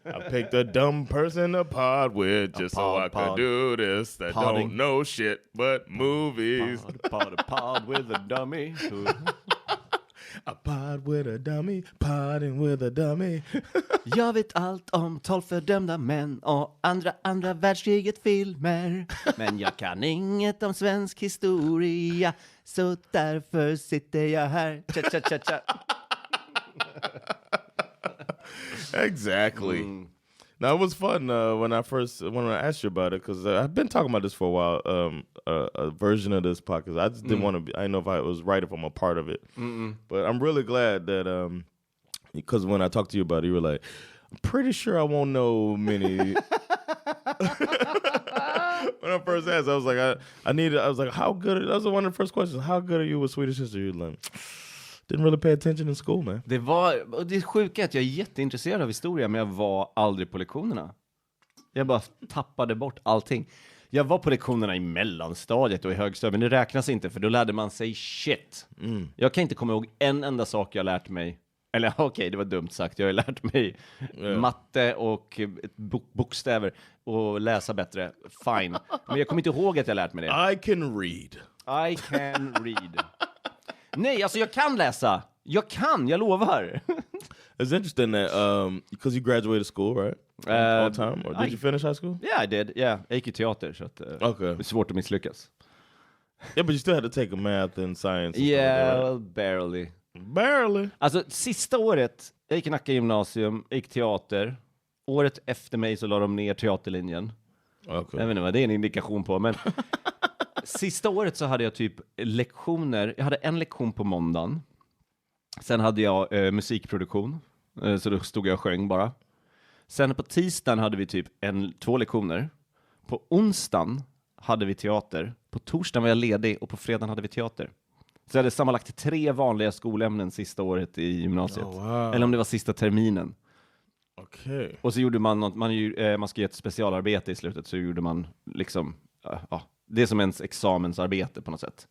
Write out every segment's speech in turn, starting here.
I picked a dumb person to pod with just so I could do this that don't know shit but movies. Pod with a dummy. A pod with a dummy, podding with a dummy. Jag vet allt om 12 fördömda män och andra världskriget-filmer. Men jag kan inget om svensk historia, så därför sitter jag här. Cha-cha-cha-cha. Exactly. Now it was fun when I asked you about it, because I've been talking about this for a while. A version of this podcast. I just didn't want to be. I know if I was right if I'm a part of it. But I'm really glad that because when I talked to you about it, you were like, I'm pretty sure I won't know many. When I first asked, I was like, I was like, how good? That was one of the first questions. How good are you with Swedish history? You're like, didn't really pay attention in school, man. Det är sjukt att jag är jätteintresserad av historia, men jag var aldrig på lektionerna. Jag bara tappade bort allting. Jag var på lektionerna i mellanstadiet och i högstadiet, men det räknas inte, för då lärde man sig shit. Jag kan inte komma ihåg en enda sak jag lärt mig. Eller okej, det var dumt sagt. Jag har lärt mig matte och bokstäver och läsa bättre. Fine. Men jag kommer inte ihåg att jag lärt mig det. I can read. Nej, alltså jag kan läsa. Jag lovar. It's interesting that because you graduated school, right? All time? Or did you finish high school? Yeah, I did. Yeah, jag gick i teater, så att, det är svårt att misslyckas. Yeah, but you still had to take a math and science. Yeah, well, barely. Alltså, sista året, jag gick i Nacka gymnasium, jag gick teater. Året efter mig så la de ner teaterlinjen. Jag vet inte vad det är en indikation på, men sista året så hade jag typ lektioner. Jag hade en lektion på måndagen. Sen hade jag musikproduktion. Så då stod jag och sjöng bara. Sen på tisdagen hade vi typ 2 lektioner. På onsdagen hade vi teater. På torsdagen var jag ledig och på fredagen hade vi teater. Så jag hade sammanlagt 3 vanliga skolämnen sista året i gymnasiet. Eller om det var sista terminen. Okej. Och så gjorde man något, man ska ge ett specialarbete i slutet, så gjorde man liksom det är som ens examensarbete på något sätt.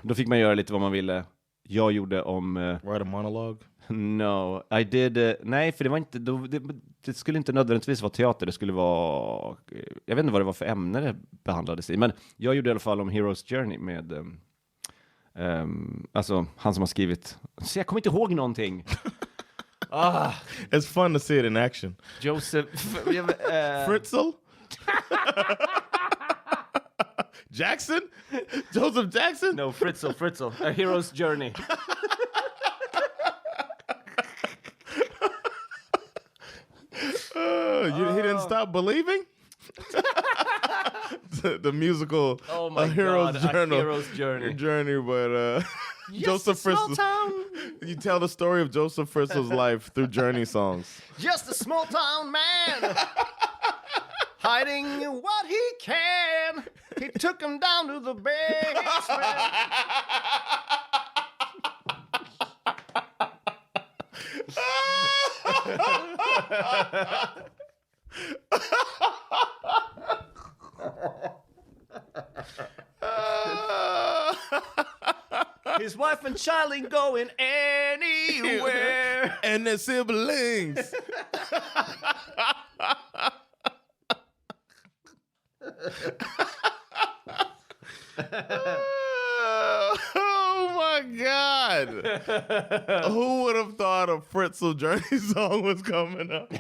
Då fick man göra lite vad man ville. Jag gjorde om write a monologue? No, I did nej, för det var inte det skulle inte nödvändigtvis vara teater, det skulle vara, jag vet inte vad det var för ämne det behandlades i, men jag gjorde i alla fall om Hero's Journey med alltså han som har skrivit, så jag kommer inte ihåg någonting. It's fun to see it in action. Joseph Fritzl? Jackson? Joseph Jackson? No, Fritzl. A Hero's Journey. He didn't stop believing? the musical A Hero's Journey, but Joseph Fritzl. You tell the story of Joseph Fritzl's life through Journey songs. Just a small town man, hiding what he can. He took him down to the basement. His wife and child ain't going anywhere. And their siblings. Oh my God. Who would have thought a Fritzl Journey song was coming up?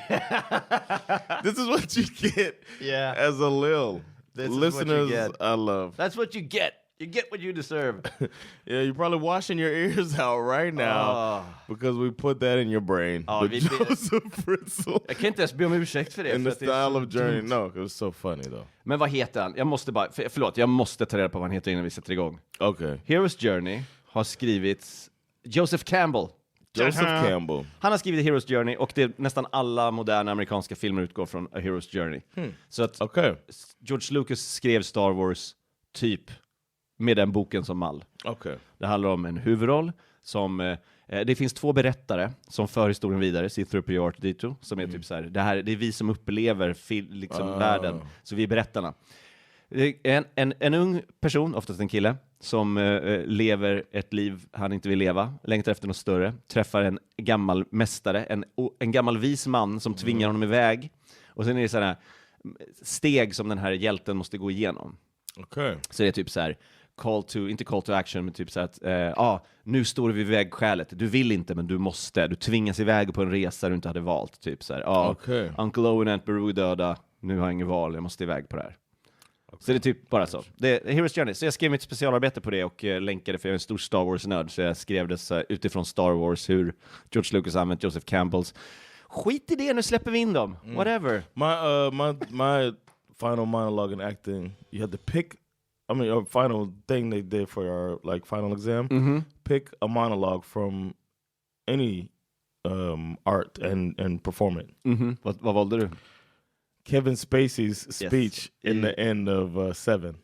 This is what you get as a Lil. Listeners, I love. That's what you get. You get what you deserve. Yeah, you're probably washing your ears out right now because we put that in your brain. Joseph Fritzl. Jag kan inte ens be om ursäkt för det. In the style of Journey. No, it was so funny though. Men vad heter han? Jag måste bara, jag måste ta reda på vad han heter innan vi sätter igång. Okay. Hero's Journey har skrivits Joseph Campbell. Han har skrivit Hero's Journey, och det nästan alla moderna amerikanska filmer utgår från A Hero's Journey. Så att George Lucas skrev Star Wars typ med den boken som mall. Det handlar om en huvudroll som det finns 2 berättare som för historien vidare, C-3PO och R2D2, som är typ så här, det är vi som upplever liksom världen, så vi är berättarna. En ung person, oftast en kille, som lever ett liv han inte vill leva, längtar efter något större, träffar en gammal mästare, en gammal vis man som tvingar honom iväg. Och sen är det sådana steg som den här hjälten måste gå igenom. Okay. Så det är typ så här inte call to action, men typ så att nu står vi vid vägskälet. Du vill inte, men du måste. Du tvingas iväg på en resa du inte hade valt. Typ så här, okay. Uncle Owen och Aunt Beru döda. Nu har jag ingen val, jag måste iväg på det här. Okay. Så det är typ bara så. Det är Hero's Journey. Så jag skrev mitt specialarbete på det och länkade, för jag är en stor Star Wars-nörd. Så jag skrev det utifrån Star Wars, hur George Lucas använt Joseph Campbells. Skit i det, nu släpper vi in dem. Whatever. My final monologue in acting, you had to pick, our final thing they did for our like final exam, pick a monologue from any art and perform it. Vad valde du? Kevin Spacey's speech in the end of Seven.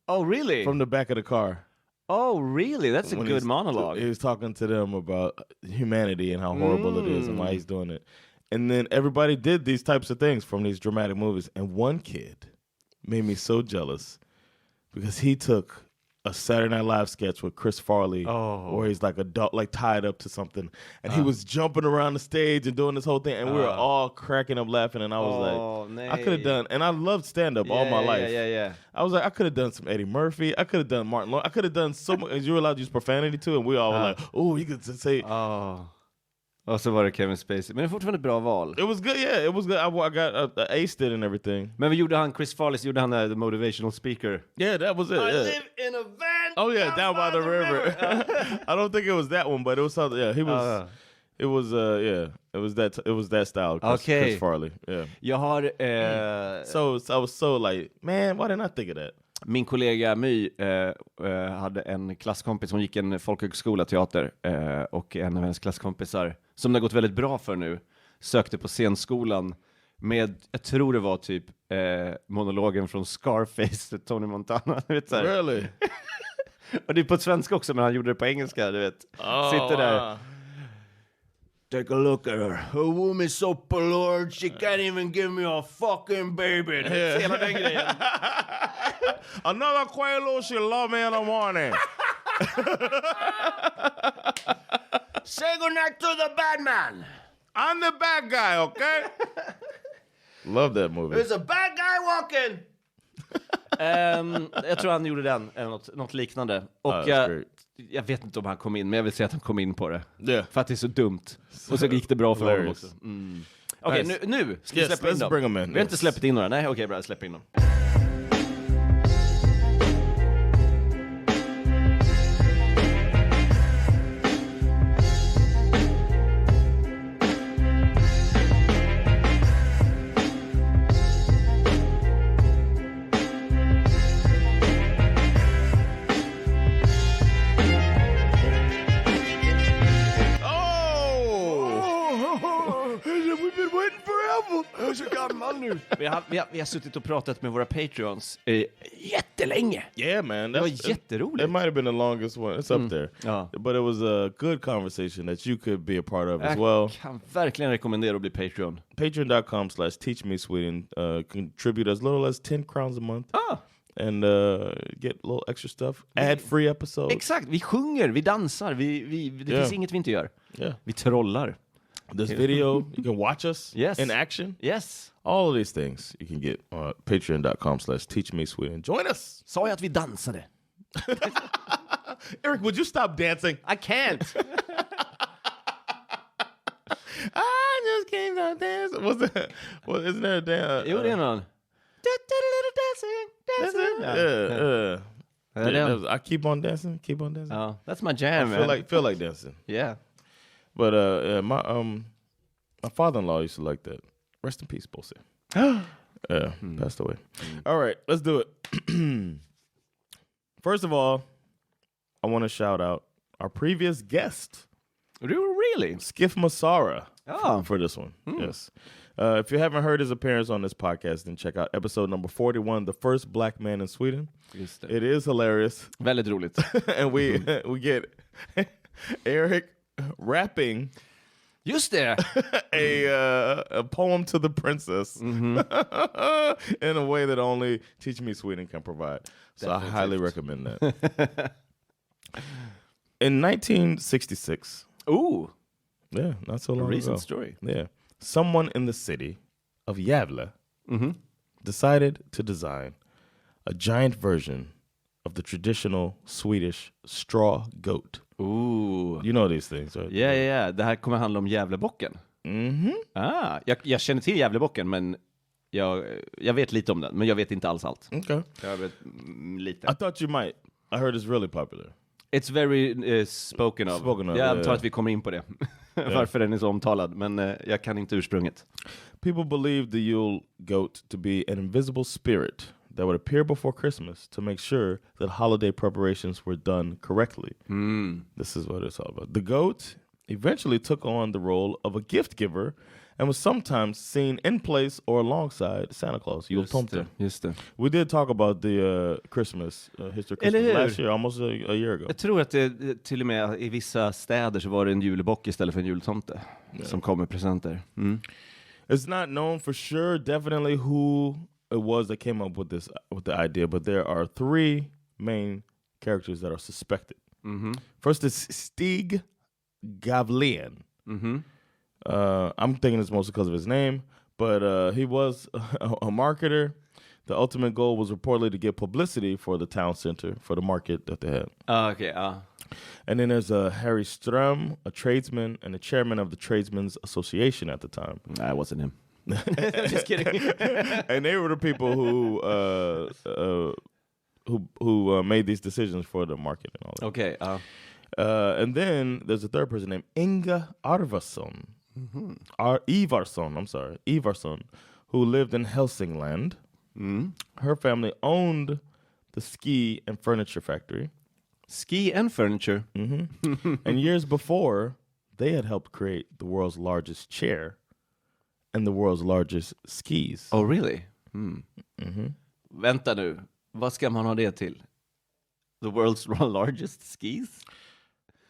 Oh, really? From the back of the car. Oh, really? That's a good monologue. He was talking to them about humanity and how horrible it is and why he's doing it. And then everybody did these types of things from these dramatic movies. And one kid made me so jealous because he took a Saturday Night Live sketch with Chris Farley where he's like a dog, like tied up to something. And he was jumping around the stage and doing this whole thing. And we were all cracking up laughing. And I was I could have done, and I loved stand-up all my life. Yeah. I was like, I could have done some Eddie Murphy. I could have done Martin Lawrence. I could have done so much. You were allowed to use profanity too. And we all were like, oh, you could say... Och så var det Kevin Spacey. Men det är fortfarande ett bra val. It was good, yeah. It was good. I got aced it and everything. Men vad gjorde han? Chris Farley gjorde han the motivational speaker. Yeah, that was it. I live in a van. Oh yeah, down by the river. I don't think it was that one, but it was something. Yeah, he was. It was It was that style. Chris Farley. Yeah. Jag har. So I was so like, man, why didn't I think of that? Min kollega My hade en klasskompis som gick en folkhögskola teater och en av hennes klasskompisar som det har gått väldigt bra för nu sökte på scenskolan med, jag tror det var typ monologen från Scarface, Tony Montana, du vet så här. Really? Och det är på svenska också, men han gjorde det på engelska, du vet. Sitter där. Take a look at her. A woman so polluted she can't even give me a fucking baby. Yeah. Hela den grejen. Another Quaalude, she love me in the morning. Say goodnight to the bad man. I'm the bad guy, okay? Love that movie. There's a bad guy walking. Jag tror han gjorde den eller något liknande. Och jag vet inte om han kom in, men jag vill säga att han kom in på det. Yeah. För att det är så dumt. Och så gick det bra för honom också. Okej, nu ska vi släppa in dem. Bring them in. Vi har inte släppt in några. Nej, okej, bra, släpp in dem. Vi har suttit och pratat med våra Patreons jättelänge. Yeah, man. Det var jätteroligt. It might have been the longest one. It's up there. But it was a good conversation that you could be a part of as well. Jag kan verkligen rekommendera att bli Patreon. Patreon.com/teachmesweden. Contribute as little as 10 crowns a month. And get a little extra stuff. Ad-free episodes. Exakt, vi sjunger, vi dansar. Det finns inget vi inte gör. Vi trollar. This video, you can watch us in action. Yes. All of these things you can get on patreon.com/teachmesweden. Join us. Sa jag att vi dansade? Erik, would you stop dancing? I can't. I just came down dancing. What's that? Well, isn't there a dance? Jo, det är någon. I keep on dancing. Oh, that's my jam, man. Feel like dancing. Yeah. But my father-in-law used to like that. Rest in peace, Bosse. Passed away. All right, let's do it. First of all, I want to shout out our previous guest. Really? Skiff Masara for this one. Yes. If you haven't heard his appearance on this podcast, then check out episode number 41, The First Black Man in Sweden. It is hilarious. Väldigt roligt. And we get Erik rapping Just det! a poem to the princess in a way that only Teach Me Sweden can provide. So I highly recommend that. In 1966. Ooh! Yeah, not so long ago. A recent story. Yeah. Someone in the city of Gävle decided to design a giant version of the traditional Swedish straw goat. Ooh. You know these things, right? Ja. Det här kommer handla om Gävlebocken. Jag känner till Gävlebocken, men jag vet lite om den, men jag vet inte alls allt. Okay. Jag vet lite. I thought you might. I heard it's really popular. It's very spoken of. Jag antar att vi kommer in på det. Varför den är så omtalad, men jag kan inte ursprunget. People believe the Yule goat to be an invisible spirit that would appear before Christmas to make sure that holiday preparations were done correctly. This is what it's all about. The goat eventually took on the role of a gift giver and was sometimes seen in place or alongside Santa Claus. Just det. We did talk about the Christmas, history of Christmas last year, almost a year ago. Jag tror att det till och med i vissa städer så var det en julebock istället för en jultomte som kom med presenter. It's not known for sure, definitely who it was that came up with the idea, but there are 3 main characters that are suspected. First is Stig Gavlen. I'm thinking it's mostly because of his name, but he was a marketer. The ultimate goal was reportedly to get publicity for the town center, for the market that they had. And then there's Harry Ström, a tradesman and the chairman of the Tradesmen's Association at the time. That wasn't him. Just kidding. And they were the people who made these decisions for the market and all that. Okay. And then there's a third person named Inga Arvarsson. Ivarsson, who lived in Hälsingland. Her family owned the ski and furniture factory. Ski and furniture? And years before, they had helped create the world's largest chair and the world's largest skis. Oh, really? Vänta nu. Vad ska man ha det till? The world's largest skis?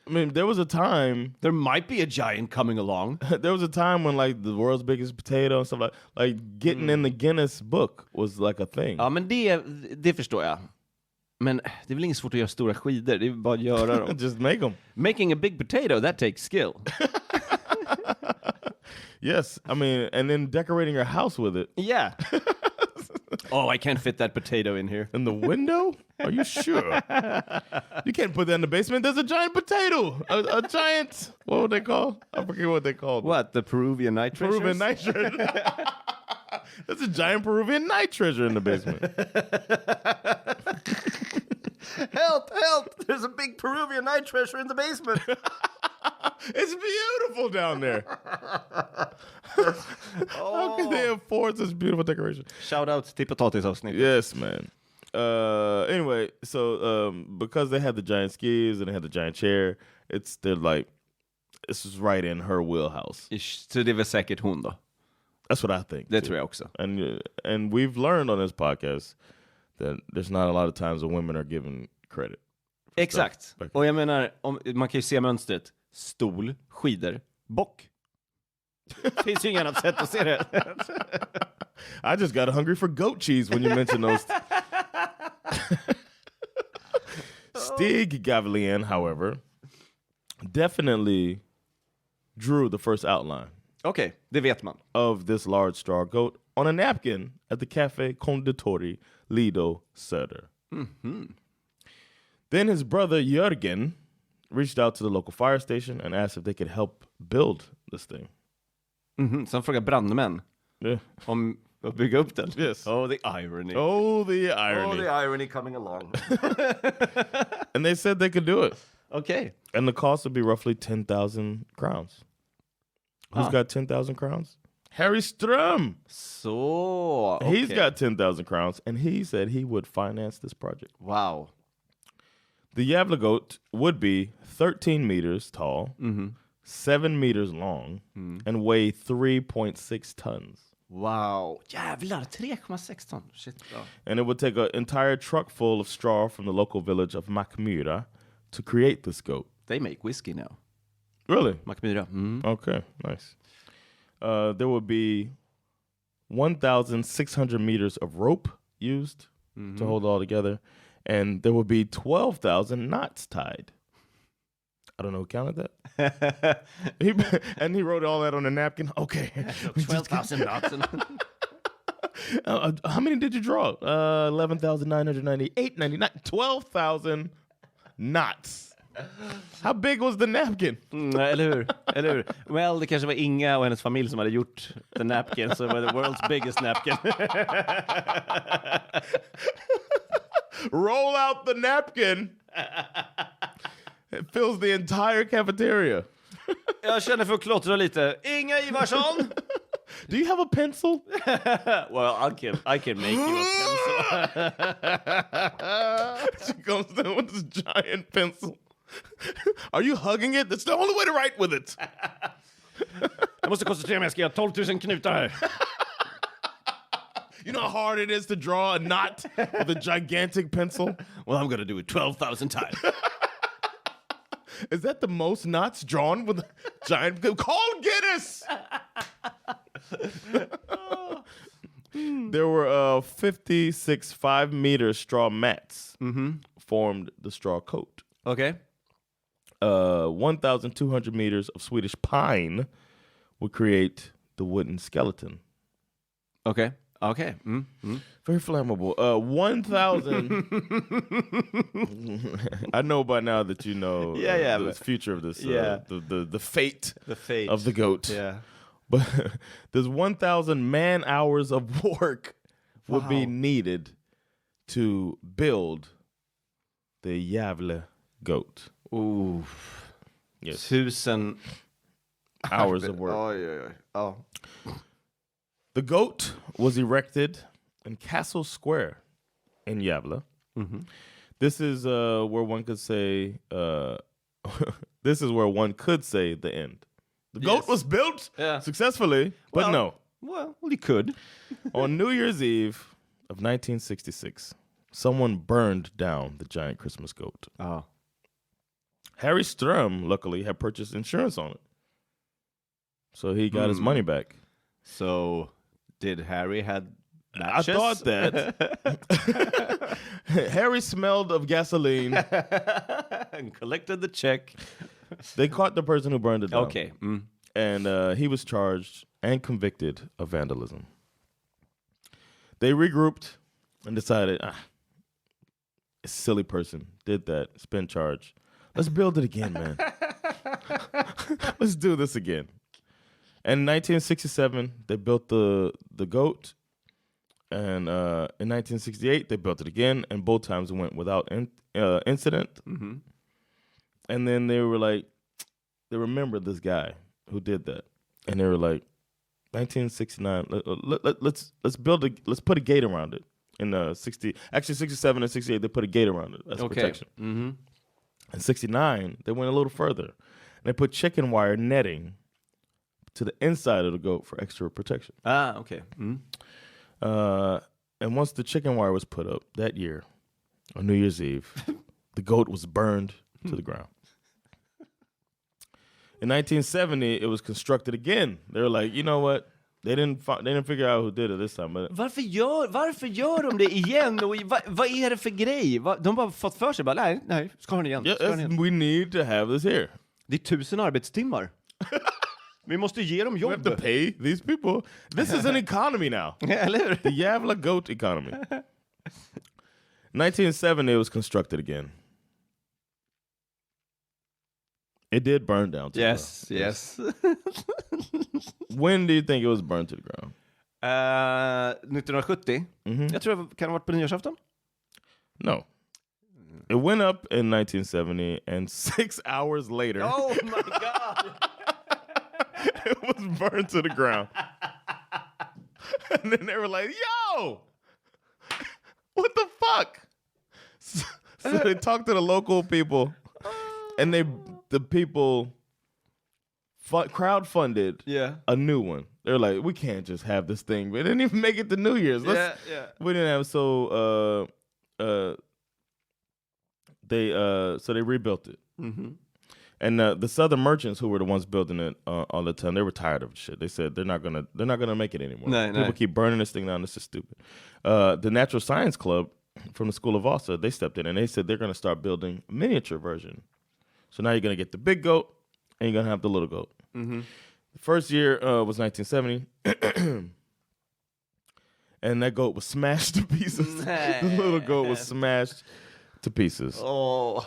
I mean, there was a time... There might be a giant coming along. There was a time when, like, the world's biggest potato and stuff like getting in the Guinness book was, like, a thing. Ja, men det förstår jag. Men det är väl inget svårt att göra stora skidor. Det är bara att göra dem. Just make them. Making a big potato, that takes skill. Yes, I mean, and then decorating your house with it. Yeah. Oh, I can't fit that potato in here. In the window? Are you sure? You can't put that in the basement. There's a giant potato. A giant, what would they call? I forget what they called. What, the Peruvian night treasures? Peruvian night treasure. There's a giant Peruvian night treasure in the basement. Help! There's a big Peruvian night treasure in the basement. It's beautiful down there. How can they afford this beautiful decoration? Shout out till potatisavsnitt. Yes, man. Anyway, so because they had the giant skis and they had the giant chair, they're like, this is right in her wheelhouse. Så det var säkert hon då? That's what I think. Det tror jag också. And we've learned on this podcast that there's not a lot of times when women are given credit. Exakt. Och jag menar, man kan ju se mönstret. Stol, skidor, bock. Finns ju inget annat sätt att se det. I just got hungry for goat cheese when you mentioned those. Stig Gavlen, however, definitely drew the first outline. Okay, det vet man. Of this large straw goat on a napkin at the Café Konditori Lido Söder. Then his brother Jörgen reached out to the local fire station and asked if they could help build this thing. Så han frågade brandmän om att bygga upp den. Yes. Oh, the irony. Oh, the irony. Oh, the irony coming along. And they said they could do it. Okay. And the cost would be roughly 10,000 crowns. Who's got 10,000 crowns? Harry Ström. So, okay. He's got 10,000 crowns, and he said he would finance this project. Wow. The Gävle goat would be 13 meters tall, 7 meters long, and weigh 3.6 tons. Wow. Jävlar, 3,6 ton. Shit. Oh. And it would take an entire truck full of straw from the local village of Mackmyra to create this goat. They make whiskey now. Really? Mackmyra. Okay, nice. There would be 1,600 meters of rope used to hold it all together, and there would be 12,000 knots tied. I don't know who counted that. And he wrote all that on a napkin. Okay. 12,000 knots. How many did you draw? 11,998, 99, 12,000 knots. How big was the napkin? Eller hur? Well, det kanske var Inga och hennes familj som hade gjort the napkin, så det var the world's biggest napkin. Roll out the napkin. It fills the entire cafeteria. Jag känner för att klottra lite. Inga Ivarsson! Do you have a pencil? Well, I can make you a pencil. She comes down with this giant pencil. Are you hugging it? That's the only way to write with it. Jag måste koncentrera mig, jag ska göra 12 000 knutar här. You know how hard it is to draw a knot with a gigantic pencil? Well, I'm gonna do it 12,000 times. Is that the most knots drawn with a giant... Call Guinness! There were 56 5-meter straw mats formed the straw coat. Okay. 1,200 meters of Swedish pine would create the wooden skeleton. Okay. Very flammable. 1,000. I know by now that you know the future of this. The fate of the goat. Yeah. But there's 1,000 man hours of work would be needed to build the Gävle goat. Ooh. Yes. 1,000 hours of work. Oh. The goat was erected in Castle Square in Gävle. This is where one could say this is where one could say the end. The goat was built successfully, but no. Well, he could. On New Year's Eve of 1966, someone burned down the giant Christmas goat. Oh. Harry Ström, luckily, had purchased insurance on it. So he got his money back. So did Harry had matches? I thought that. Harry smelled of gasoline. And collected the check. They caught the person who burned it down. Okay. And he was charged and convicted of vandalism. They regrouped and decided, a silly person did that, it's been charged. Let's build it again, man. Let's do this again. And in 1967, they built the goat. And in 1968, they built it again. And both times it went without incident. And then they were like, they remembered this guy who did that. And they were like, 1969, let's put a gate around it. In 67 and 68, they put a gate around it as protection. In 69, they went a little further. And they put chicken wire netting to the inside of the goat for extra protection. Okay. And once the chicken wire was put up that year, on New Year's Eve, the goat was burned to the ground. In 1970, it was constructed again. They were like, you know what? They didn't figure out who did it this time. But Varför gör de det igen? Och vad är det för grej? De bara fått för sig, bara, nej, ska ha den igen. Yeah, we need to have this here. Det är 1,000 arbetstimmar. Vi måste ge dem jobb. We have to pay these people. This is an economy now. Eller hur? The Gävle goat economy. 1970, it was constructed again. It did burn down to the ground. Yes. When do you think it was burned to the ground? 1970. Jag tror det kan ha varit på nyårsafton. No. It went up in 1970, and 6 hours later... Oh my God! It was burned to the ground. And then they were like, yo! What the fuck? So they talked to the local people, and the people crowdfunded a new one. They're like, we can't just have this thing. We didn't even make it to New Year's. We didn't have they rebuilt it. And the Southern merchants who were the ones building it all the time, they were tired of shit. They said they're not gonna make it anymore. People keep burning this thing down. This is stupid. The Natural Science Club from the School of Vasa, they stepped in and they said they're gonna start building a miniature version. So now you're gonna get the big goat and you're gonna have the little goat. Mm-hmm. The first year was 1970, and that goat was smashed to pieces. The little goat was smashed to pieces. Oh.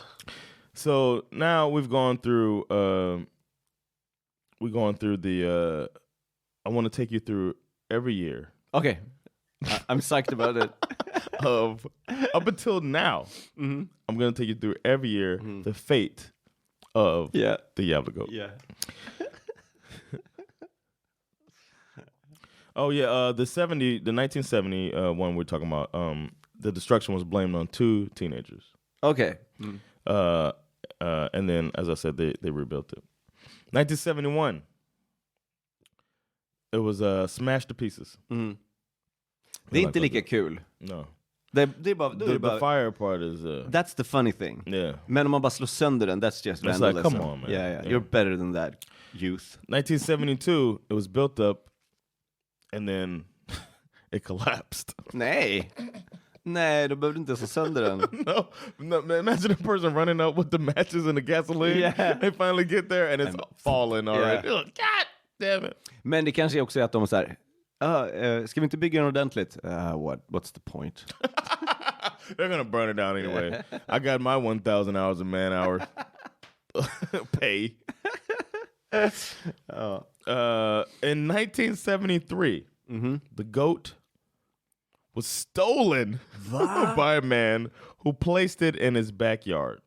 So now we've gone through. I want to take you through every year. Okay, I'm psyched about it. Up until now, I'm going to take you through every year the fate of the Gävlebocken. Yeah. Oh yeah, the 1970 one we're talking about. The destruction was blamed on 2 teenagers. Okay. And then, as I said, they rebuilt it. 1971, it was smashed to pieces. Mm. Det är inte lika kul. No. Det är bara, the fire part is... that's the funny thing. Yeah. Men om man bara slår sönder den, that's just vandalism. Like, come on, man. Yeah. You're better than that, youth. 1972, it was built up, and then it collapsed. Nej, då behöver du inte slå sönder den. No, imagine a person running up with the matches and the gasoline. Yeah. They finally get there, and it's falling already. Yeah. God damn it. Men det kanske också är att de är så här... ska vi inte bygga den ordentligt? What's the point? They're gonna burn it down anyway. I got my 1,000 hours of man hour pay. In 1973, the goat was stolen by a man who placed it in his backyard.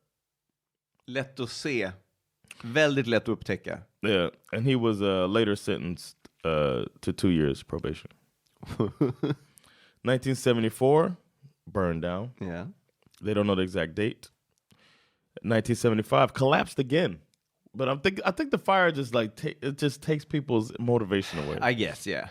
Lätt att se. Väldigt lätt att upptäcka. Yeah, and he was later sentenced to 2 years probation. 1974, burned down. Yeah. They don't know the exact date. 1975, collapsed again. But I think the fire just it just takes people's motivation away. I guess, yeah.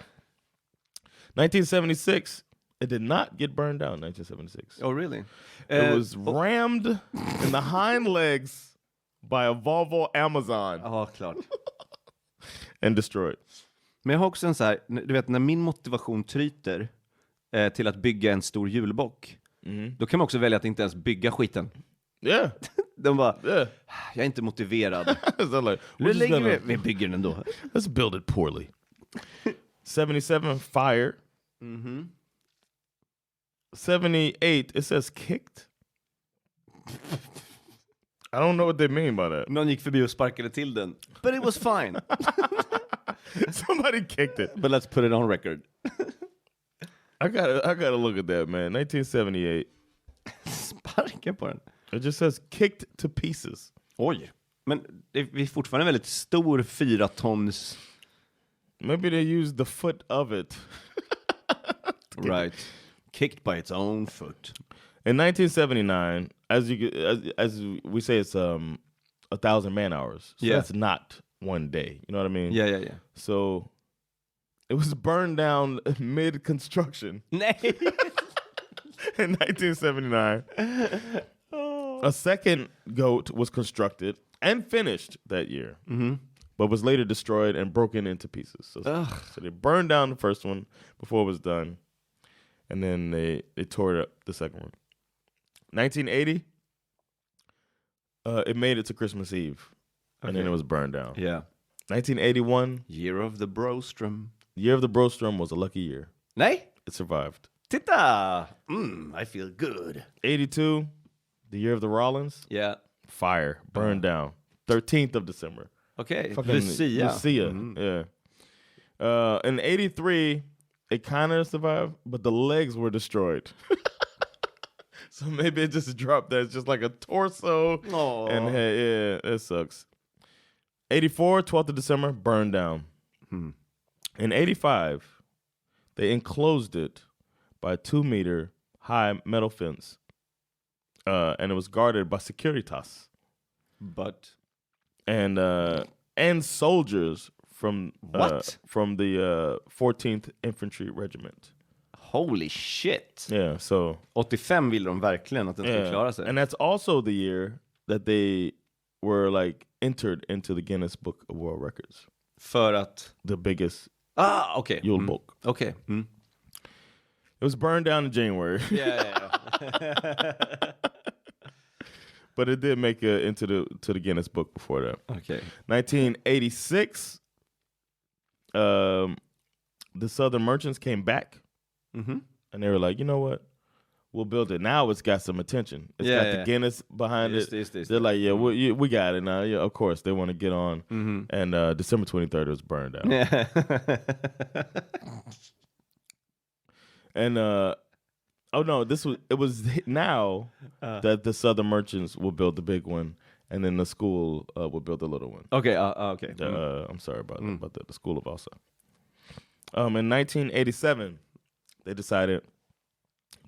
1976, it did not get burned down. 1976. Oh, really? It was rammed in the hind legs by a Volvo Amazon. Ja, klart. And destroyed. Men jag har också en så här, du vet när min motivation tryter till att bygga en stor julbock, då kan man också välja att inte ens bygga skiten. Yeah. De bara, jag är inte motiverad. Vi bygger den ändå. Let's build it poorly. 77, fire. 78, it says kicked. I don't know what they mean by that. Någon gick förbi och sparkade till den. But it was fine. Somebody kicked it. But let's put it on record. I gotta look at that, man. 1978. Sparka på den. It just says kicked to pieces. Oj. Men det är fortfarande en väldigt stor 4 tons. Maybe they used the foot of it. Right. Kicked by its own foot. In 1979, as we say, it's 1,000 man hours. So that's not one day. You know what I mean? Yeah. So it was burned down mid-construction. Nej. In 1979. A second goat was constructed and finished that year, but was later destroyed and broken into pieces. So they burned down the first one before it was done, and then they tore up the second one. 1980, it made it to Christmas Eve, and then it was burned down. Yeah. 1981, Year of the Broström. Year of the Broström was a lucky year. Nej? It survived. Titta! I feel good. 82, the year of the Rollins. Yeah. Fire, burned down. 13th of December. Okay. Lucia. Yeah. In 83, it kind of survived, but the legs were destroyed. So maybe it just dropped there. It's just like a torso. Aww. And hey, yeah, it sucks. 84, 12th of December, burned down. In 85, they enclosed it by a 2-meter high metal fence. And it was guarded by Securitas. And soldiers from the 14th Infantry Regiment. Holy shit. Yeah, so 85 ville de verkligen att den skulle klara sig. And that's also the year that they were like entered into the Guinness Book of World Records. För att? The biggest julbok. Okay. It was burned down in January. Yeah. But it did make it into the Guinness Book before that. Okay. 1986, the Southern Merchants came back, and they were like, you know what? We'll build it. Now it's got some attention. It's got the Guinness behind it. They're like, yeah, we got it now. Yeah, of course, they want to get on. And December 23rd, it was burned down. Yeah. And it was now that the Southern Merchants will build the big one, and then the school will build the little one. Okay, okay. I'm sorry about the School of Asa. In 1987, they decided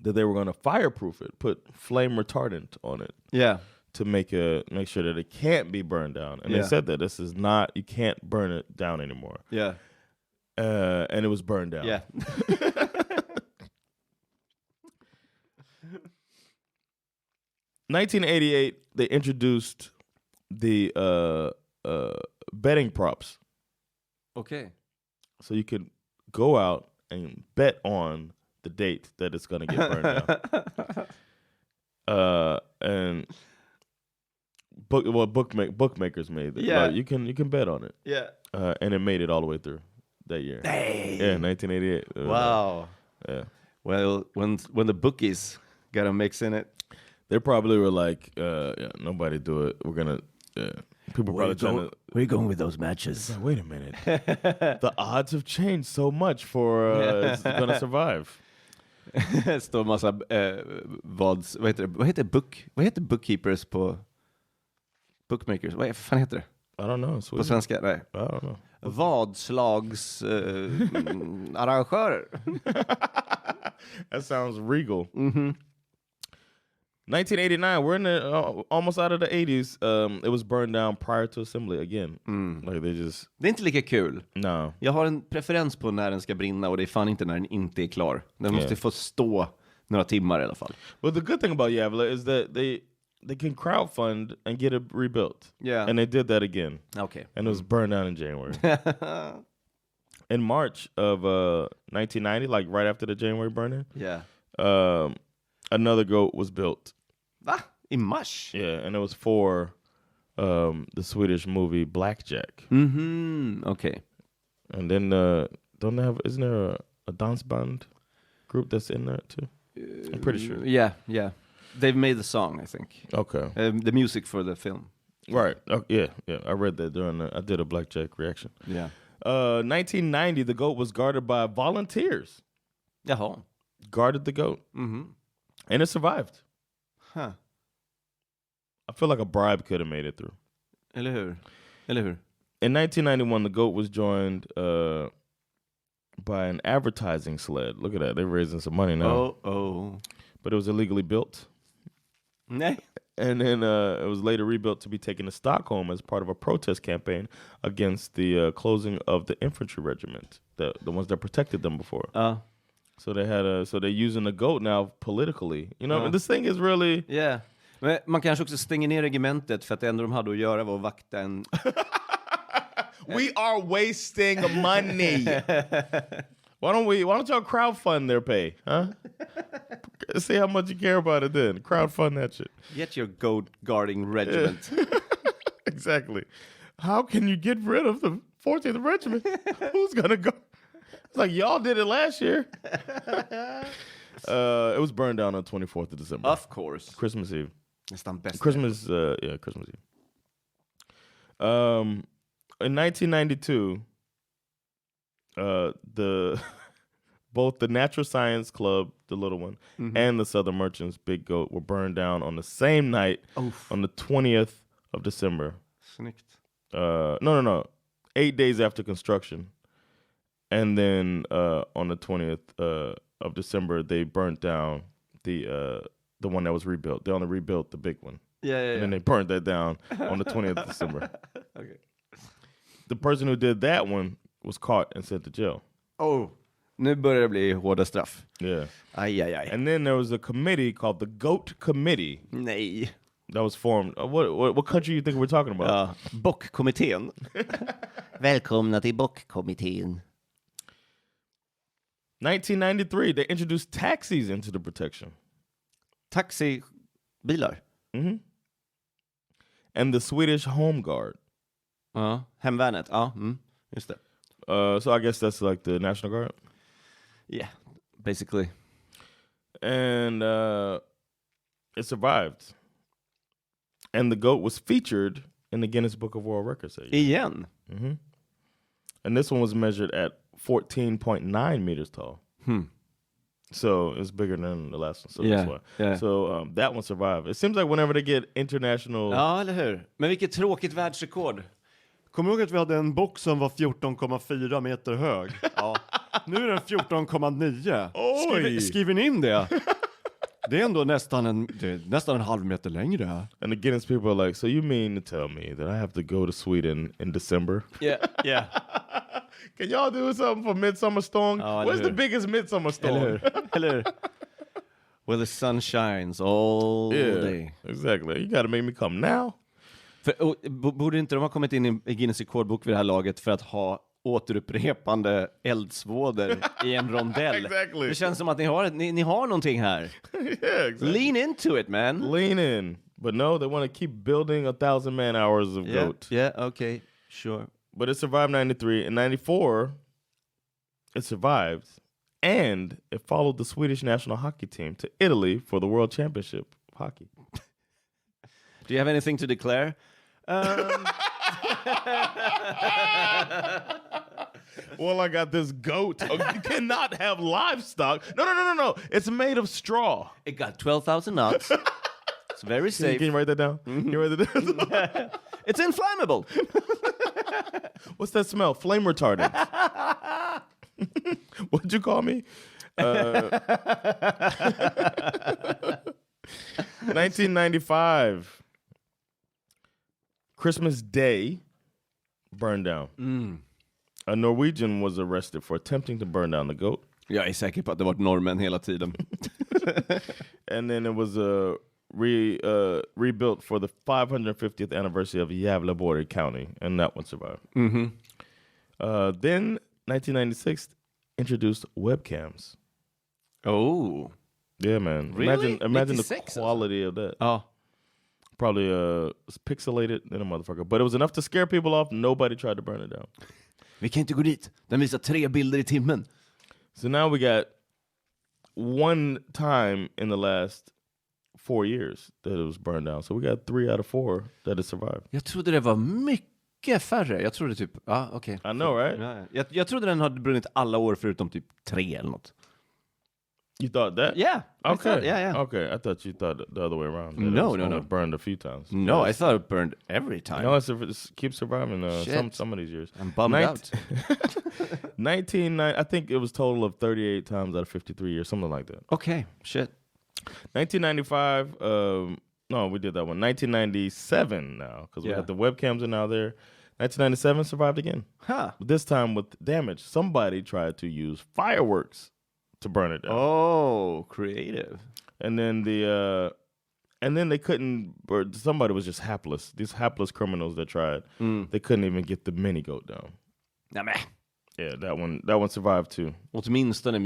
that they were going to fireproof it, put flame retardant on it. Yeah. To make sure that it can't be burned down. And they said that this is not, you can't burn it down anymore. Yeah. And it was burned down. Yeah. 1988, they introduced the betting props. Okay. So you could go out and bet on the date that it's going to get burned down. And bookmakers made it. Yeah. You can bet on it. Yeah. And it made it all the way through that year. Hey. Yeah, 1988. Wow. Yeah. Well, when the bookies got a mix in it, they probably were like, nobody do it. We're gonna. People probably trying to. Where are you going with those matches? Like, wait a minute. The odds have changed so much for it's gonna survive. Står massa vad heter bookkeepers på bookmakers? Vad fan heter det? I don't know. På svenska? Nej. I don't know. Vadslags arrangörer. That sounds regal. 1989, we're in almost out of the 80s. It was burned down prior to assembly again. Like they just... Det är inte lika kul. No. Jag har en preferens på när den ska brinna och det är fan inte när den inte är klar. Den måste få stå några timmar i alla fall. Well, the good thing about Gävle is that they can crowdfund and get it rebuilt. Yeah. And they did that again. Okay. And it was burned down in January. In March of 1990, like right after the January burning. Yeah. Another goat was built. Va? I mars? Yeah, and it was for the Swedish movie Blackjack. Okay. And then isn't there a dance band group that's in there too? I'm pretty sure. Yeah. They've made the song, I think. Okay. The music for the film. Right. Yeah. I read that I did a Blackjack reaction. Yeah. 1990, the goat was guarded by volunteers. Jaha. Guarded the goat. And it survived. Huh. I feel like a bribe could have made it through. Eller hur? In 1991, the goat was joined by an advertising sled. Look at that. They're raising some money now. Oh. But it was illegally built. Nej. And then it was later rebuilt to be taken to Stockholm as part of a protest campaign against the closing of the infantry regiment, the ones that protected them before. So they're using the goat now politically. You know, and this thing is really... Yeah. Men man kanske också stänger ner regementet för att det enda de hade att göra var att vakta en... We are wasting money. Why don't y'all crowdfund their pay, huh? See how much you care about it then. Crowdfund that shit. Get your goat guarding regiment. Exactly. How can you get rid of the 14th regiment? Who's gonna go? It's like y'all did it last year. It was burned down on 24th of December. Of course. Christmas Eve. Nästan bäst. Christmas Eve. In 1992, both the Natural Science Club, the little one, and the Southern Merchants, Big Goat, were burned down on the same night, on the 20th of December. Snyggt. No. 8 days after construction. And then on the 20th of December, they burnt down the one that was rebuilt. They only rebuilt the big one. Yeah. And then they burned that down on the 20th of December. Okay. The person who did that one was caught and sent to jail. Oh, nu börjar det bli hårda straff. Yeah. Aj. And then there was a committee called the Goat Committee. Nej. That was formed. What country you think we're talking about? Bockkommittén. Välkomna till Bockkommittén. 1993, they introduced taxis into the protection. Taxibilar? Mm-hmm. And the Swedish Home Guard. Hemvärnet. Just det. So I guess that's like the National Guard? Yeah, basically. And it survived. And the goat was featured in the Guinness Book of World Records. Igen? Mm-hmm. And this one was measured at 14.9 meters tall. So it's bigger than the last one. So that's why. Yeah. So that one survived. It seems like whenever they get international... Ja, eller hur? Men vilket tråkigt världsrekord. Kommer du ihåg att vi hade en bock som var 14,4 meter hög? Ja. Nu är den 14,9. Skriver ni in det? Det är ändå nästan en halv meter längre. And the Guinness people are like, so you mean to tell me that I have to go to Sweden in December? Yeah. Can y'all do something for Midsummer Storm? Where's the biggest Midsummer Storm? Eller where the sun shines all day. Exactly. You gotta make me come now. Borde inte de ha kommit in i Guinness rekordbok vid det här laget för att ha återupprepande eldsvådor i en rondell? Exactly. Det känns som att ni har någonting här. Yeah, exactly. Lean into it, man. Lean in. But no, they want to keep building 1,000 man hours of goat. Yeah, okay, sure. But it survived 93. In 94, it survived. And it followed the Swedish national hockey team to Italy for the World Championship of Hockey. Do you have anything to declare? Well, I got this goat. You cannot have livestock. No. It's made of straw. It got 12,000 knots. It's very safe. Can you write that down? Mm-hmm. Can you write that down? It's inflammable. What's that smell? Flame retardant. What'd you call me? 1995. Christmas Day burned down. A Norwegian was arrested for attempting to burn down the goat. Jag är säker på att det var norrmän hela tiden. And then it was rebuilt for the 550th anniversary of Gävlebocken County, and that one survived. Then 1996 introduced webcams. Oh. Yeah, man. Really? Imagine the quality of that. Oh. Probably pixelated than a motherfucker. But it was enough to scare people off. Nobody tried to burn it down. Vi kan inte gå dit. Den visar 3 bilder i timmen. So now we got one time in the last 4 years that it was burned down. So we got 3 out of 4 that it survived. Jag trodde det var mycket färre. Jag trodde typ... okej. I know, right? Ja. Jag trodde den hade brunnit alla år förutom typ 3 eller något. You thought that? Yeah. Okay. Yeah. Okay, I thought you thought the other way around. No. It burned a few times. No, I thought it burned every time. No, it keeps surviving some of these years. I'm bummed out. 1990, I think it was total of 38 times out of 53 years, something like that. Okay, shit. 1995, no, we did that one. 1997 now, because we got the webcams are now there. 1997 survived again. But this time with damage. Somebody tried to use fireworks to burn it down. Oh, creative. And then they couldn't, or somebody was just hapless. These hapless criminals that tried, they couldn't even get the mini goat down. Nämen. Yeah, that one survived too. Åtminstone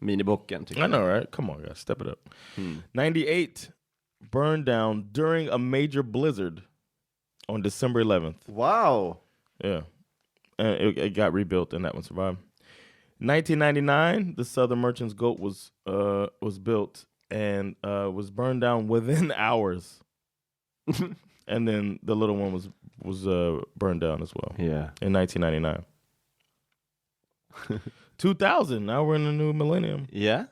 minibocken. I know, right? Come on, guys, step it up. 98 burned down during a major blizzard on December 11th. Wow. Yeah, and it got rebuilt, and that one survived. 1999, the Southern Merchant's goat was built and was burned down within hours. And then the little one was burned down as well. Yeah. In 1999. 2000. Now we're in the new millennium. Yeah.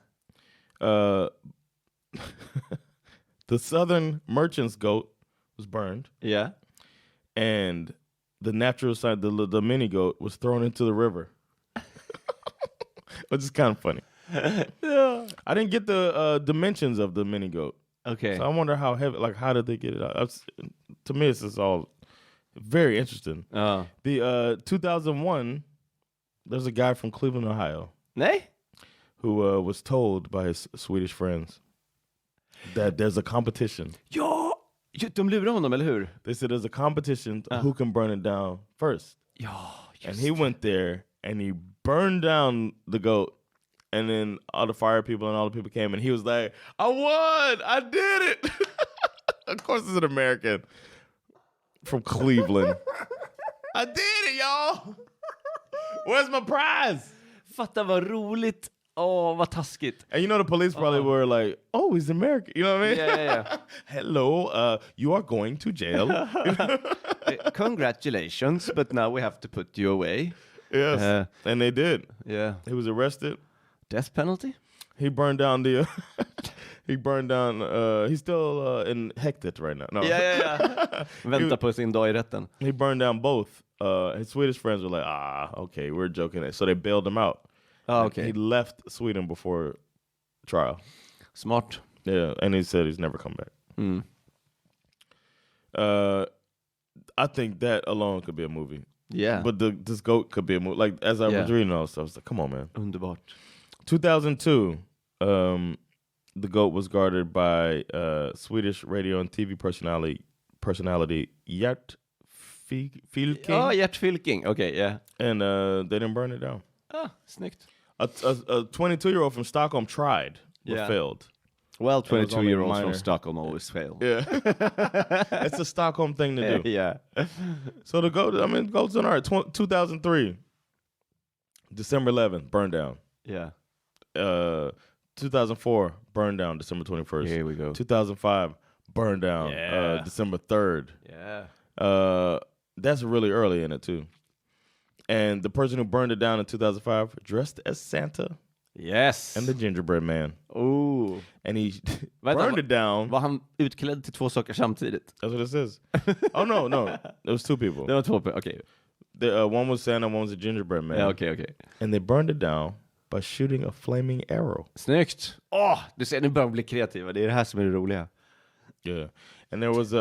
The Southern Merchant's goat was burned. Yeah. And the natural side, the mini goat, was thrown into the river. Which is kind of funny. Yeah. I didn't get the dimensions of the mini goat. Okay. So I wonder how heavy, like, how did they get it out? To me, it's all very interesting. The 2001, there's a guy from Cleveland, Ohio. Nej? Who was told by his Swedish friends that there's a competition. Ja, De lurar honom, eller hur? They said there's a competition who can burn it down first. Ja, and he went there and he burned down the goat. And then all the fire people and all the people came and he was like, I won! I did it! Of course it's an American from Cleveland. I did it, y'all! Where's my prize? Fatta vad roligt. Vad taskigt. And you know the police probably were like, oh, he's American. You know what I mean? Yeah. Hello, you are going to jail. Congratulations, but now we have to put you away. Yes, and they did. Yeah. He was arrested. Death penalty? He burned down the... he's still in häktet right now. No. Yeah. Väntar på sin dag i rätten. He burned down both. His Swedish friends were like, okay, we're joking. So they bailed him out. Okay. He left Sweden before trial. Smart. Yeah, and he said he's never come back. I think that alone could be a movie. Yeah. But this goat could be a movie. Like, as I was reading all this stuff, I was like, come on, man. Underbart. 2002, the goat was guarded by Swedish radio and TV personality Gert Fylking. Oh, Gert Fylking. Okay, yeah. And they didn't burn it down. Snyggt. A 22-year-old from Stockholm tried, but failed. Well, 22-year-olds from Stockholm always fail. Yeah. It's a Stockholm thing to do. Yeah. So the goat, goat's on art. 2003, December 11th, burned down. Yeah. 2004, burned down December 21st. Here we go. 2005, burned down December 3rd. Yeah. That's really early in it, too. And the person who burned it down in 2005 dressed as Santa. Yes. And the gingerbread man. Oh. And he burned it down. Var han utklädd till två saker samtidigt? That's what it says. Oh, no. It was two people. Det var två, okay. One was Santa, one was a gingerbread man. Yeah, okay. And they burned it down by shooting a flaming arrow. Snyggt. Du ser, nu börjar de bli kreativa. Det är det här som är det roliga. Yeah. And there was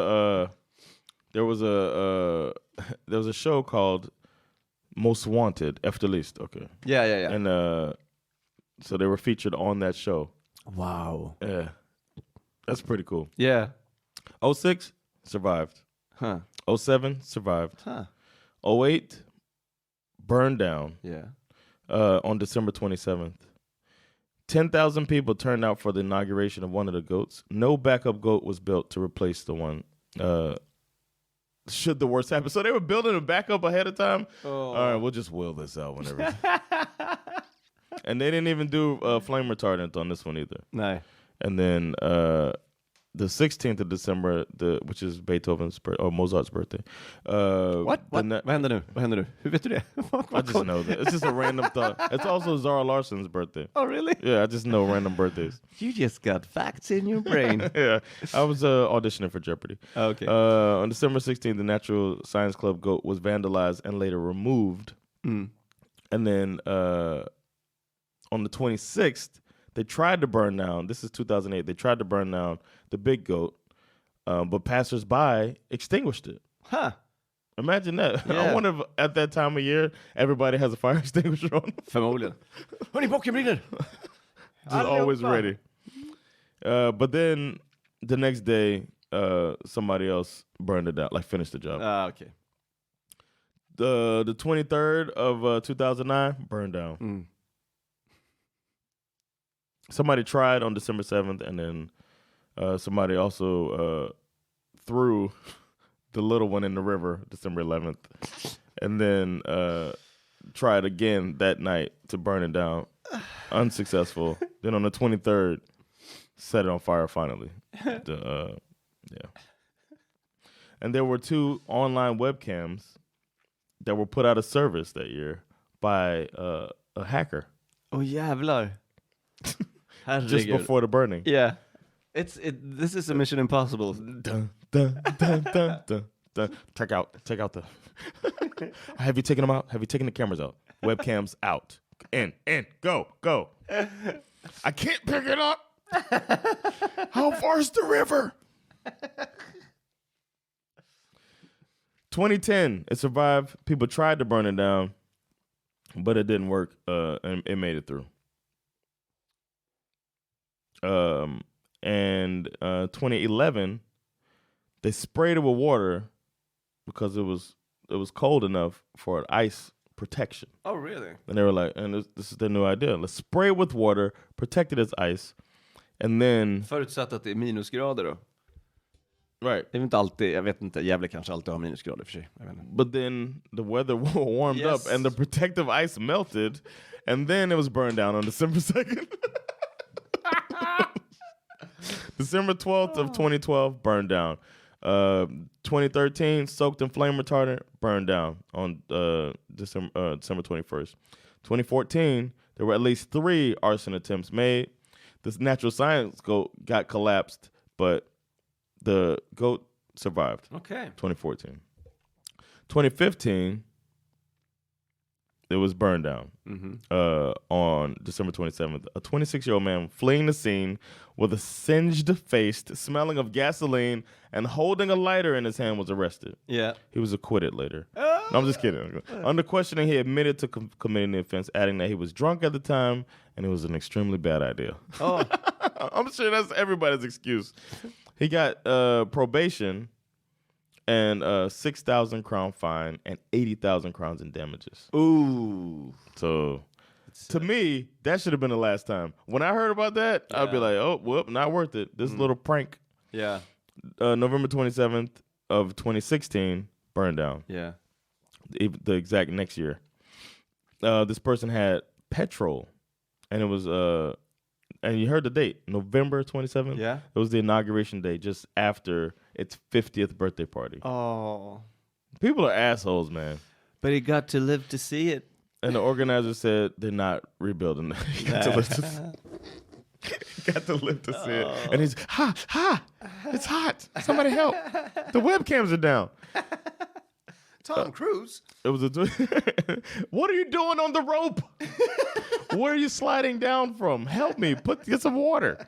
a show called Most Wanted, Efterlyst. Okay. Yeah. And so they were featured on that show. Wow. Yeah. That's pretty cool. Yeah. 06 survived. 07 survived. 08 burned down. Yeah. On December 27th. 10,000 people turned out for the inauguration of one of the goats. No backup goat was built to replace the one. Should the worst happen. So they were building a backup ahead of time. All right, we'll just wheel this out whenever. And they didn't even do flame retardant on this one either. No. And then the 16th of December, which is Mozart's birthday. What? Vad händer nu? Hur vet du det? I just know that. It's just a random thought. It's also Zara Larsson's birthday. Oh, really? Yeah, I just know random birthdays. You just got facts in your brain. Yeah, I was auditioning for Jeopardy. Okay. On December 16th, the Natural Science Club goat was vandalized and later removed. And then on the 26th, they tried to burn down, this is 2008, they tried to burn down the big goat, but passersby extinguished it. Imagine that. Yeah. I wonder if at that time of year, everybody has a fire extinguisher on them. Förmodligen. Hörni, bocken brinner! Just always ready. But then the next day, somebody else burned it down, like finished the job. Okay. The 23rd of 2009, burned down. Somebody tried on December 7th, and then somebody also threw the little one in the river December 11th, and then tried again that night to burn it down. Unsuccessful. Then on the 23rd, set it on fire finally. And there were 2 online webcams that were put out of service that year by a hacker. Oh, jävlar. Just before the burning. Yeah. This is a Mission Impossible. Dun, dun, dun, dun, dun, dun. Check out the... Have you taken them out? Have you taken the cameras out? Webcams out. In, go. I can't pick it up. How far's the river? 2010, it survived. People tried to burn it down, but it didn't work, and it made it through. And 2011, They sprayed it with water because it was cold enough for an ice protection. Oh, really? And they were like, and this is their new idea. Let's spray it with water, protect it as ice, and then... Förutsatt att det är minusgrader då? Right. Det är inte alltid, jag vet inte, Gävle kanske alltid har minusgrader för sig. But then the weather warmed up and the protective ice melted, and then it was burned down on December 2nd. December 12th of 2012, burned down. 2013, soaked in flame retardant, burned down on December 21st. 2014, there were at least 3 arson attempts made. This natural science goat got collapsed, but the goat survived. Okay. 2014. 2015, it was burned down on December 27th. A 26-year-old man fleeing the scene with a singed face, smelling of gasoline, and holding a lighter in his hand was arrested. Yeah. He was acquitted later. No, I'm just kidding. Under questioning, he admitted to committing the offense, adding that he was drunk at the time and it was an extremely bad idea. Oh. I'm sure that's everybody's excuse. He got probation and 6,000 crown fine and 80,000 crowns in damages. Ooh. So, to me, that should have been the last time. When I heard about that, I'd be like, oh, well, not worth it. This little prank. Yeah. November 27th of 2016, burned down. Yeah. The exact next year. This person had petrol, and it was... and you heard the date, November 27th? Yeah. It was the inauguration day just after its 50th birthday party. Oh. People are assholes, man. But he got to live to see it. And the organizer said they're not rebuilding. He got to live to see it. And he's, it's hot. Somebody help. The webcams are down. Tom Cruise. It was what are you doing on the rope? Where are you sliding down from? Help me. Get some water.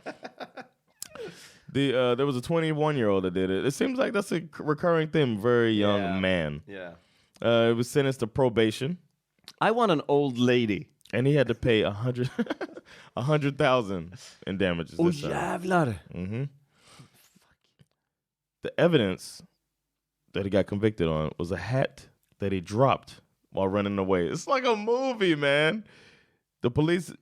There was a 21-year-old that did it. It seems like that's a recurring theme. Very young man. Yeah. It was sentenced to probation. I want an old lady. And he had to pay 100,000 in damages. Oh, jävlar. Mm-hmm. The evidence that he got convicted on was a hat that he dropped while running away. It's like a movie, man. The police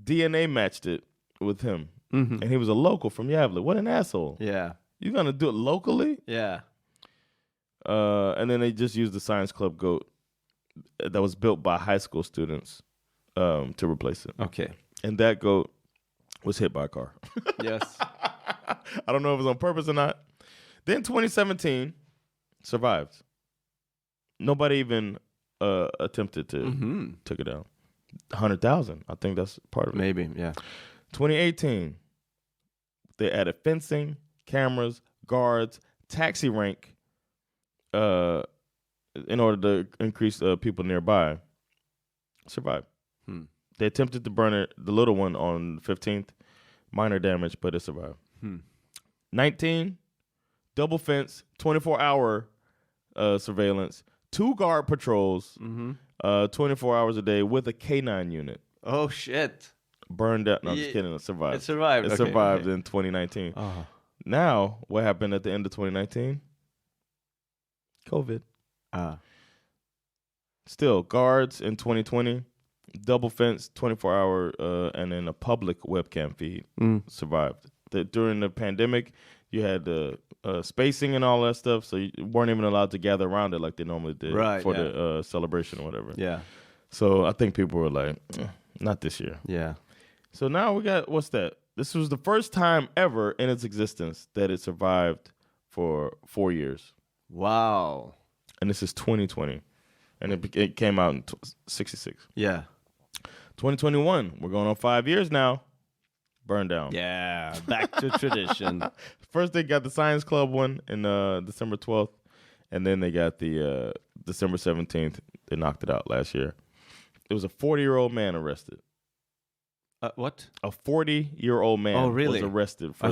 DNA matched it with him. Mm-hmm. And he was a local from Gävle. What an asshole. Yeah. You gonna do it locally? Yeah. And then they just used the Science Club goat that was built by high school students to replace it. Okay. And that goat was hit by a car. Yes. I don't know if it was on purpose or not. Then 2017, survived. Nobody even attempted to take it down. 100,000. I think that's part of it. Maybe, yeah. 2018, they added fencing, cameras, guards, taxi rank in order to increase people nearby. Survived. They attempted to burn it, the little one, on the 15th. Minor damage, but it survived. 19, double fence, 24-hour surveillance, 2 guard patrols, 24 hours a day with a K9 unit. Oh, shit. Burned out. No, I'm just kidding. It survived. It survived. It survived in 2019. Oh. Now, what happened at the end of 2019? COVID. Still, guards in 2020, double fence, 24-hour, and then a public webcam feed survived. During the pandemic, you had the spacing and all that stuff, so you weren't even allowed to gather around it like they normally did for the celebration or whatever. Yeah. So I think people were like, not this year. Yeah. So now we got, what's that? This was the first time ever in its existence that it survived for 4 years. Wow. And this is 2020. And it came out in 66. Yeah. 2021, we're going on 5 years now. Burned down. Yeah, back to tradition. First they got the Science Club one in December 12th. And then they got the December 17th. They knocked it out last year. It was a 40-year-old man arrested. What? A 40-year-old man was arrested for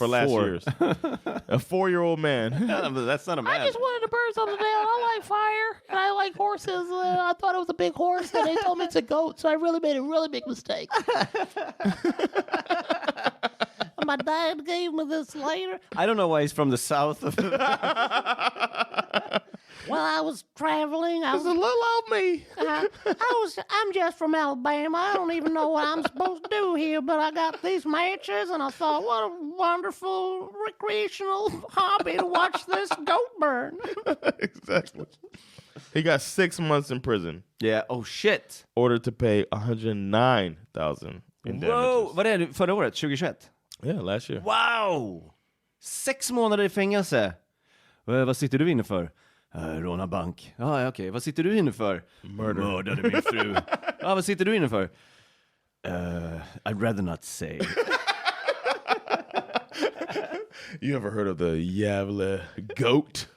last year's. A 4-year-old man. That's not a man. I just wanted to burn something down. I like fire, and I like horses. I thought it was a big horse, and they told me it's a goat, so I really made a really big mistake. My dad gave me this later. I don't know why he's from the south. Well, I was traveling. It's a little old me. I'm just from Alabama. I don't even know what I'm supposed to do here, but I got these matches, and I thought, what a wonderful recreational hobby to watch this goat burn. Exactly. He got 6 months in prison. Yeah, oh shit. Ordered to pay $109,000 in damages. Wow, vad är det förra året? 2021? Yeah, last year. Wow! 6 månader i fängelse. Vad sitter du inne för? Råna bank. Ja, okej. Vad sitter du inne för? Mördade min fru. Ja, vad sitter du inne för? I'd rather not say. You ever heard of the Gävlegoat?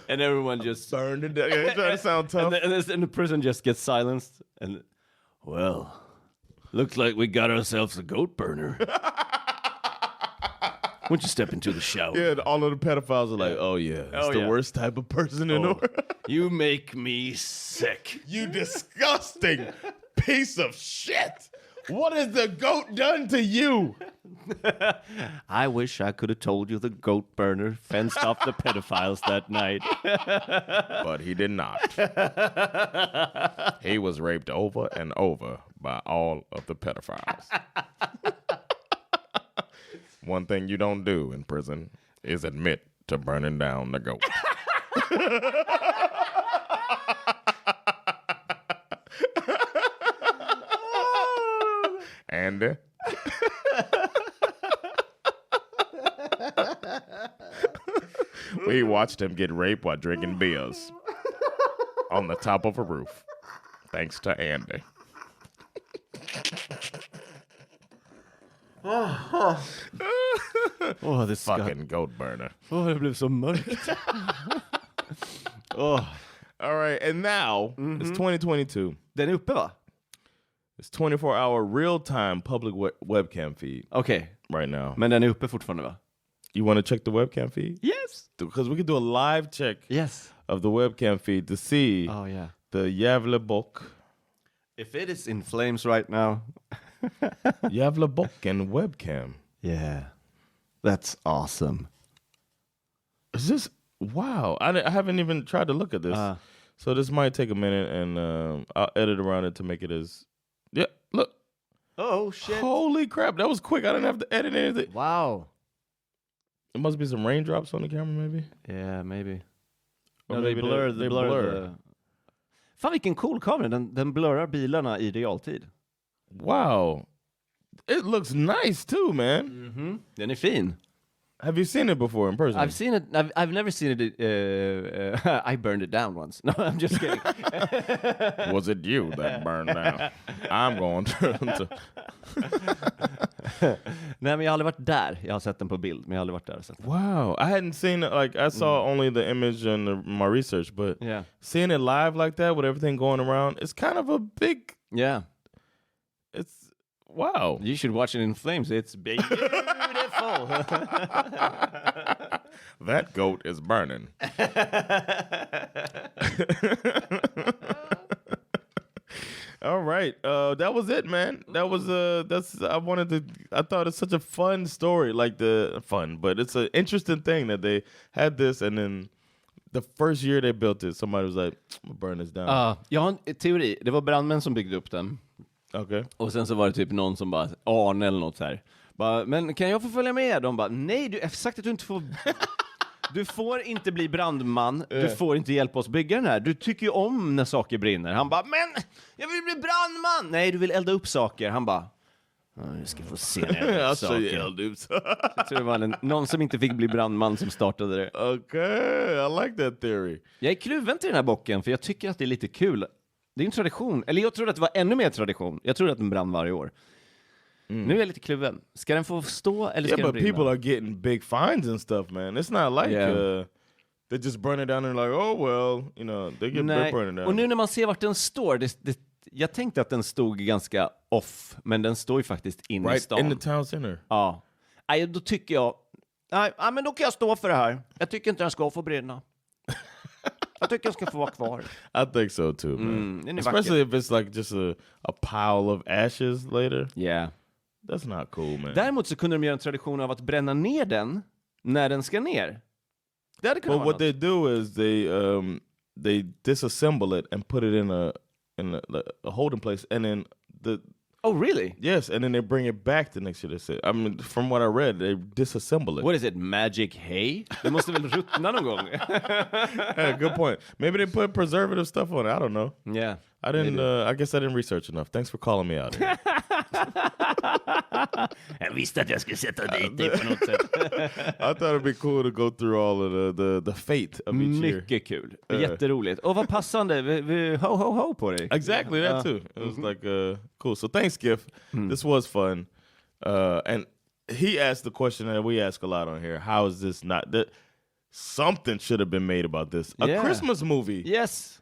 And everyone just burned it down. Yeah, trying to sound tough. And the person just gets silenced. And, well, looks like we got ourselves a goat burner. Why don't you step into the shower? Yeah, all of the pedophiles are like, oh yeah, it's the worst type of person in the world. You make me sick. You disgusting piece of shit. What has the goat done to you? I wish I could have told you the goat burner fenced off the pedophiles that night. But he did not. He was raped over and over by all of the pedophiles. One thing you don't do in prison is admit to burning down the goat. Andy? We watched him get raped while drinking beers on the top of a roof. Thanks to Andy. Oh, this fucking goat burner. Oh, det blev så mörkt. All right, and now it's 2022. Den är uppe, va? It's 24-hour real-time public webcam feed. Okay. Right now. Men den är uppe fortfarande, va? You want to check the webcam feed? Yes. Because we could do a live check of the webcam feed to see the Gävlebocken. If it is in flames right now. Gävlebocken webcam. Yeah. That's awesome. Is this... Wow. I haven't even tried to look at this. So this might take a minute, and I'll edit around it to make it as... Yeah, look. Oh, shit. Holy crap. That was quick. I didn't have to edit anything. Wow. It must be some raindrops on the camera, maybe? Yeah, maybe. Or no, maybe they blur. Fan, vilken cool kamera. Den blurrar bilarna i realtid. Wow. It looks nice too, man. Mm-hmm. Den är fin. Have you seen it before in person? I've seen it. I've never seen it. I burned it down once. No, I'm just kidding. Was it you that burned down? I'm going to... Nej, men jag har aldrig varit där. Jag har sett den på bild, men jag har aldrig varit där och sett den. Wow, I hadn't seen it. Like, I saw only the image and my research, but seeing it live like that with everything going around, it's kind of a big... Yeah. It's... Wow. You should watch it in flames. It's beautiful. That goat is burning. All right. That was it, man. That was I thought it's such a fun story, like but it's an interesting thing that they had this, and then the first year they built it, somebody was like, I'm gonna burn this down. Jag har en teori. Det var brandmän som byggde upp den. Okay. Och sen så var det typ någon som bara, Arne eller något så här. Bara, men kan jag få följa med? De bara, nej, du har sagt att du inte får... Du får inte bli brandman. Du får inte hjälpa oss bygga den här. Du tycker ju om när saker brinner. Han bara, men jag vill bli brandman. Nej, du vill elda upp saker. Han bara, jag ska få se när saker. Jag tror det var någon som inte fick bli brandman som startade det. Okay, I like that theory. Jag är kluven till den här bocken, för jag tycker att det är lite kul. Det är en tradition. Eller jag tror att det var ännu mer tradition. Jag tror att den brann varje år. Nu är jag lite kluven. Ska den få stå eller ska den brinna? But people are getting big fines and stuff, man. It's not like they just burn it down and like, oh well, you know, they're burning down. Och nu när man ser vart den står, jag tänkte att den stod ganska off, men den står ju faktiskt inne i stan. Right in the town center. Ja. Nej, då tycker jag, men då kan jag stå för det här. Jag tycker inte den ska få brinna. Jag tycker jag ska få vara kvar. I think so too, man. Especially if it's like just a pile of ashes later. Yeah. That's not cool, man. Däremot så kunde de göra en tradition av att bränna ner den när den ska ner. Det hade kunnat But vara what they do is they disassemble it and put it in a holding place, and then Oh, really? Yes, and then they bring it back the next year. I mean, from what I read, they disassemble it. What is it, magic hay? Det måste väl ruttna någon gång? Yeah, good point. Maybe they put preservative stuff on it. I don't know. Yeah. I didn't. I guess I didn't research enough. Thanks for calling me out here. Jag visste att jag skulle sätta dit det på något sätt. I thought it'd be cool to go through all of the fate of each year. Mycket kul. Jätteroligt. Och vad passande. Vi ho på dig. Exactly, that too. It was like cool. So thanks, Giff. This was fun. And he asked the question that we ask a lot on here. How is this not... Something should have been made about this. A Christmas movie. Yes.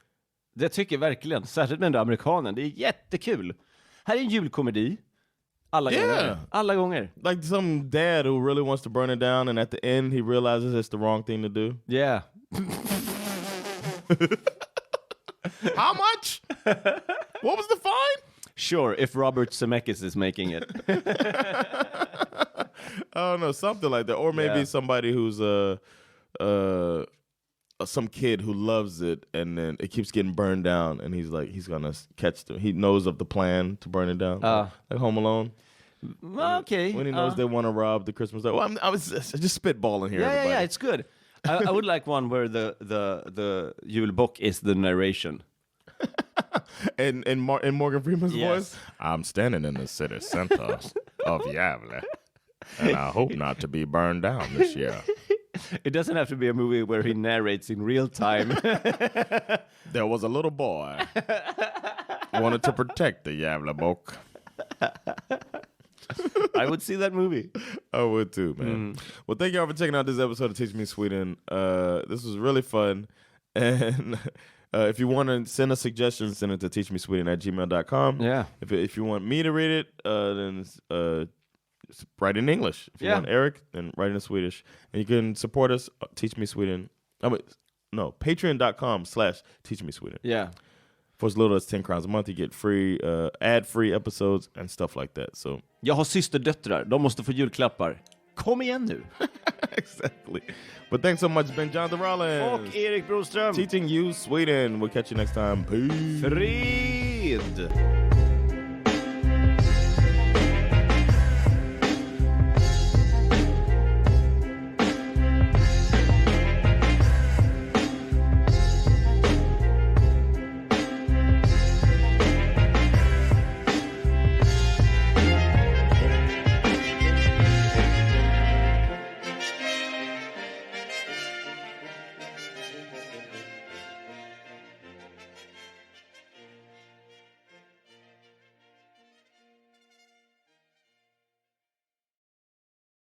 Det tycker jag verkligen. Särskilt med den amerikanen. Det är jättekul. Här är en julkomedi. Alla gånger. Alla gånger. Like some dad who really wants to burn it down, and at the end he realizes it's the wrong thing to do. Yeah. How much? What was the fine? Sure, if Robert Zemeckis is making it. I don't know, something like that. Or maybe somebody who's some kid who loves it, and then it keeps getting burned down, and he's gonna catch them. He knows of the plan to burn it down, like Home Alone. Okay. When he knows they want to rob the Christmas. Well, I was just spitballing here. Yeah, it's good. I would like one where the Gävlebocken is the narration. in Morgan Freeman's voice. I'm standing in the city center of Gävle, and I hope not to be burned down this year. It doesn't have to be a movie where he narrates in real time. There was a little boy wanted to protect the Gävlebocken. I would see that movie. I would too, man. Well, thank y'all for checking out this episode of Teach Me Sweden. This was really fun. And if you want to send us suggestions, send it to teachmesweden@gmail.com. Yeah. If you want me to read it, then write in English. If you want Eric, then write in Swedish. And you can support us, Teach Me Sweden. Patreon.com/Teach Me Sweden. Yeah. For as little as 10 crowns a month, you get free, ad-free episodes and stuff like that. So jag har systerdöttrar. De måste få julklappar. Kom igen nu. Exactly. But thanks so much, Ben Jonathan Rollins. Och Erik Broström. Teaching you Sweden. We'll catch you next time. Peace. Fred.